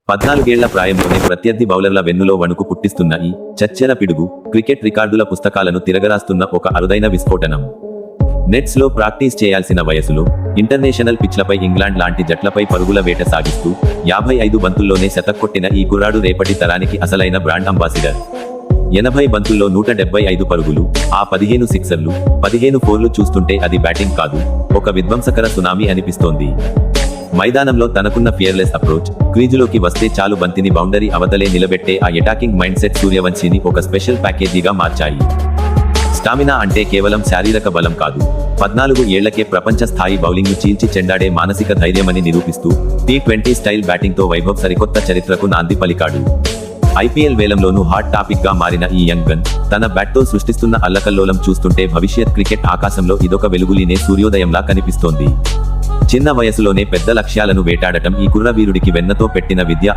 14 ఏళ్ల ప్రాయంలోనే ప్రత్యర్థి బౌలర్ల వెన్నులో వణుకు పుట్టిస్తున్న ఈ చచ్చెర పిడుగు క్రికెట్ రికార్డుల పుస్తకాలను తిరగరాస్తున్న ఒక అరుదైన విస్ఫోటనం. నెట్స్ లో ప్రాక్టీస్ చేయాల్సిన వయసులో ఇంటర్నేషనల్ పిచ్లపై ఇంగ్లాండ్ లాంటి జట్లపై పరుగుల వేట సాగిస్తూ 55 బంతుల్లోనే శతక్కొట్టిన ఈ కుర్రాడు రేపటి తరానికి అసలైన బ్రాండ్ అంబాసిడర్. 80 బంతుల్లో 175 పరుగులు, ఆ 15 సిక్సర్లు, 15 ఫోర్లు చూస్తుంటే అది బ్యాటింగ్ కాదు, ఒక విధ్వంసకర సునామీ అనిపిస్తోంది. మైదానంలో తనకున్న ఫియర్లెస్ అప్రోచ్, క్రీజులోకి వస్తే చాలు బంతిని బౌండరీ అవతలే నిలబెట్టే ఆ అటాకింగ్ మైండ్ సెట్ సూర్యవంశీని ఒక స్పెషల్ ప్యాకేజీగా మార్చాయి. స్టామినా అంటే కేవలం శారీరక బలం కాదు, 14 ఏళ్లకే ప్రపంచ స్థాయి బౌలింగ్ను చీల్చి చెండాడే మానసిక ధైర్యమని నిరూపిస్తూ T20 స్టైల్ బ్యాటింగ్తో వైభవ్ సరికొత్త చరిత్రకు నాంది పలికాడు. IPL వేలంలోనూ హాట్ టాపిక్ గా మారిన ఈ యంగ్ గన్ తన బ్యాట్తో సృష్టిస్తున్న అల్లకల్లోలం చూస్తుంటే భవిష్యత్ క్రికెట్ ఆకాశంలో ఇదొక వెలుగులీనే సూర్యోదయంలా కనిపిస్తోంది. చిన్న వయసులోనే పెద్ద లక్ష్యాలను వేటాడటం ఈ కుర్రవీరుడికి వెన్నతో పెట్టిన విద్య.